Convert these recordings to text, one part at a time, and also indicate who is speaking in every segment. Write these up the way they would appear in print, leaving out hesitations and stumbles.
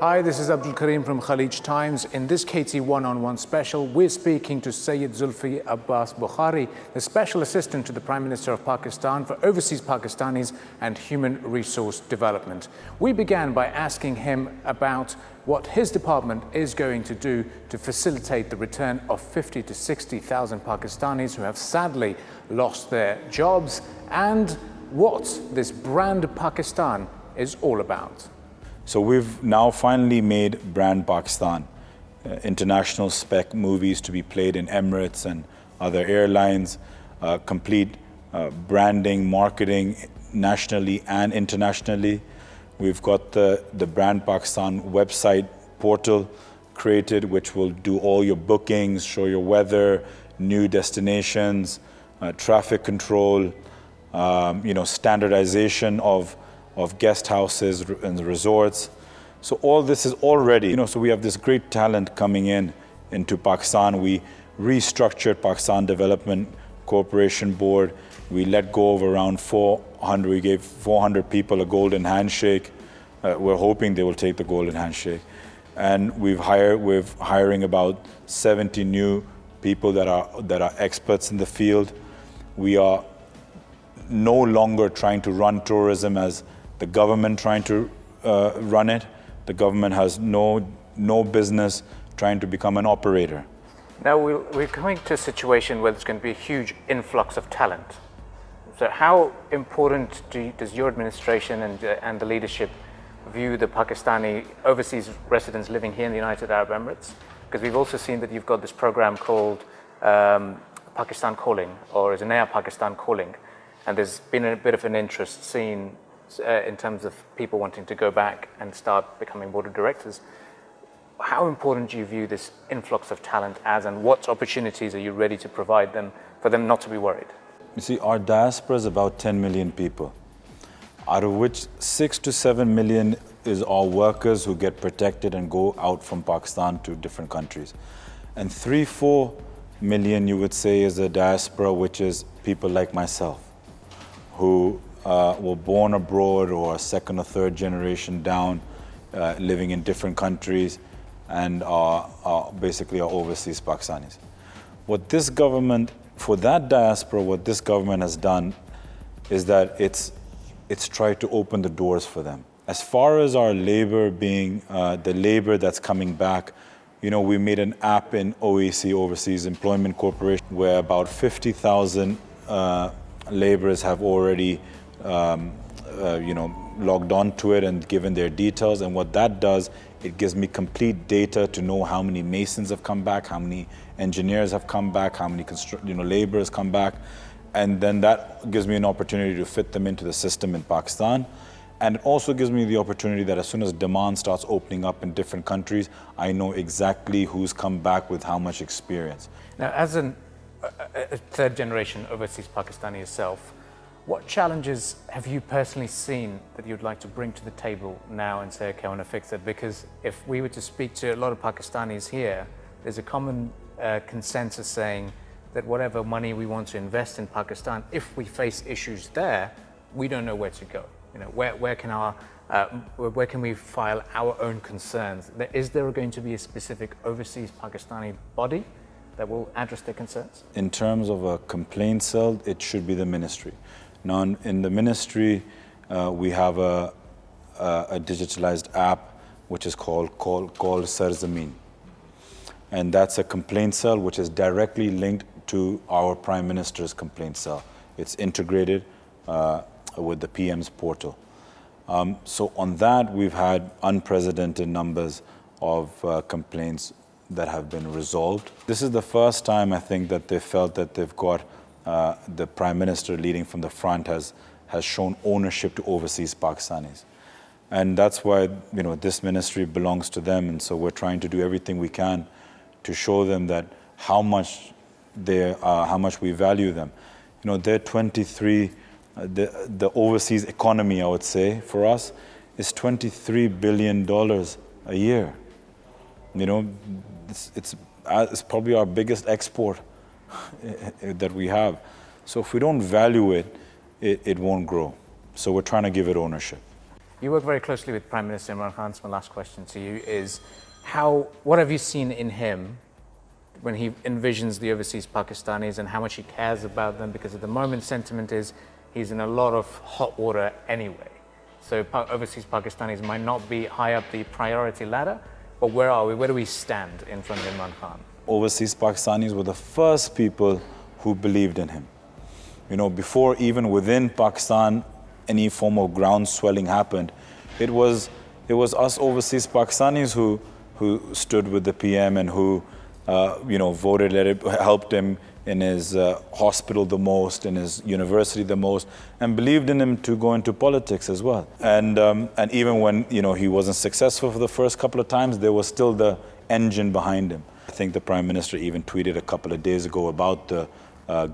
Speaker 1: Hi, this is Abdul Karim from Khaleej Times. In this KT One-on-One special, we're speaking to Sayyid Zulfi Bukhari, the Special Assistant to the Prime Minister of Pakistan for Overseas Pakistanis and Human Resource Development. We began by asking him about what his department is going to do to facilitate the return of 50 to 60,000 Pakistanis who have sadly lost their jobs, and what this brand Pakistan is all about.
Speaker 2: So we've now finally made Brand Pakistan, international spec movies to be played in Emirates and other airlines, complete branding, marketing nationally and internationally. We've got the Brand Pakistan website portal created, which will do all your bookings, show your weather, new destinations, traffic control, standardization of guest houses and resorts. So all this is already, so we have this great talent coming into Pakistan. We restructured Pakistan Development Corporation Board. We let go of around 400, we gave 400 people a golden handshake. We're hoping they will take the golden handshake. And we're hiring about 70 new people that are experts in the field. We are no longer trying to run tourism as the government trying to run it. The government has no business trying to become an operator.
Speaker 1: Now we're coming to a situation where there's going to be a huge influx of talent. So how important does your administration and the leadership view the Pakistani overseas residents living here in the United Arab Emirates? Because we've also seen that you've got this program called Pakistan Calling, or is Naya Pakistan Calling, and there's been a bit of an interest seen in terms of people wanting to go back and start becoming board of directors. How important do you view this influx of talent as, and what opportunities are you ready to provide them for them not to be worried?
Speaker 2: You see, our diaspora is about 10 million people, out of which 6 to 7 million is all workers who get protected and go out from Pakistan to different countries. And 3-4 million, you would say, is a diaspora, which is people like myself, who were born abroad or second or third generation down, living in different countries, and are basically overseas Pakistanis. What this government, for that diaspora, what this government has done is that it's tried to open the doors for them. As far as our labor being, the labor that's coming back, we made an app in OEC, Overseas Employment Corporation, where about 50,000 laborers have already logged on to it and given their details. And what that does, it gives me complete data to know how many masons have come back, how many engineers have come back, how many laborers come back. And then that gives me an opportunity to fit them into the system in Pakistan. And it also gives me the opportunity that as soon as demand starts opening up in different countries, I know exactly who's come back with how much experience.
Speaker 1: Now, as a third generation overseas Pakistani yourself, what challenges have you personally seen that you'd like to bring to the table now and say, okay, I want to fix it? Because if we were to speak to a lot of Pakistanis here, there's a common consensus saying that whatever money we want to invest in Pakistan, if we face issues there, we don't know where to go. Where can we file our own concerns? Is there going to be a specific overseas Pakistani body that will address their concerns?
Speaker 2: In terms of a complaint cell, it should be the ministry. Now, in the ministry, we have a digitalized app which is called Sarzameen. And that's a complaint cell which is directly linked to our Prime Minister's complaint cell. It's integrated with the PM's portal. So on that, we've had unprecedented numbers of complaints that have been resolved. This is the first time, I think, that they felt that they've got the Prime Minister leading from the front has shown ownership to overseas Pakistanis. And that's why, this ministry belongs to them. And so we're trying to do everything we can to show them that how much we value them. They're 23, the overseas economy, I would say, for us, is $23 billion a year. It's probably our biggest export that we have. So if we don't value it, it won't grow. So we're trying to give it ownership.
Speaker 1: You work very closely with Prime Minister Imran Khan. So my last question to you is, what have you seen in him when he envisions the overseas Pakistanis and how much he cares about them? Because at the moment, sentiment is he's in a lot of hot water anyway. So overseas Pakistanis might not be high up the priority ladder, but where are we? Where do we stand in front of Imran Khan?
Speaker 2: Overseas Pakistanis were the first people who believed in him. You know, before even within Pakistan any form of ground swelling happened, it was us overseas Pakistanis who stood with the PM and who voted, helped him in his hospital the most, in his university the most, and believed in him to go into politics as well. And even when he wasn't successful for the first couple of times, there was still the engine behind him. I think the Prime Minister even tweeted a couple of days ago about the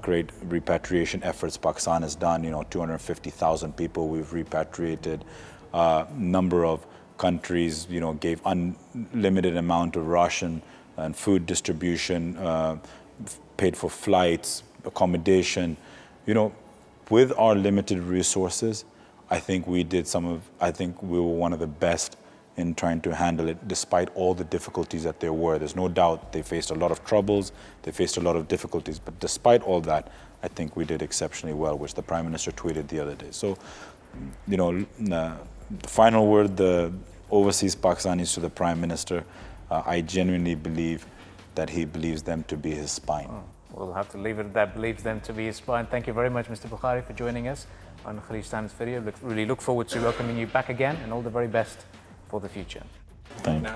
Speaker 2: great repatriation efforts Pakistan has done. 250,000 people we've repatriated. Number of countries, gave unlimited amount of ration and food distribution, paid for flights, accommodation. With our limited resources, I think we were one of the best in trying to handle it, despite all the difficulties that there were. There's no doubt they faced a lot of troubles, they faced a lot of difficulties, but despite all that, I think we did exceptionally well, which the Prime Minister tweeted the other day. So, the final word, the overseas Pakistanis to the Prime Minister, I genuinely believe that he believes them to be his spine.
Speaker 1: We'll have to leave it at that, believes them to be his spine. Thank you very much, Mr. Bukhari, for joining us on Khaleej Times Video. Really look forward to welcoming you back again, and all the very best for the future.
Speaker 2: Thank you.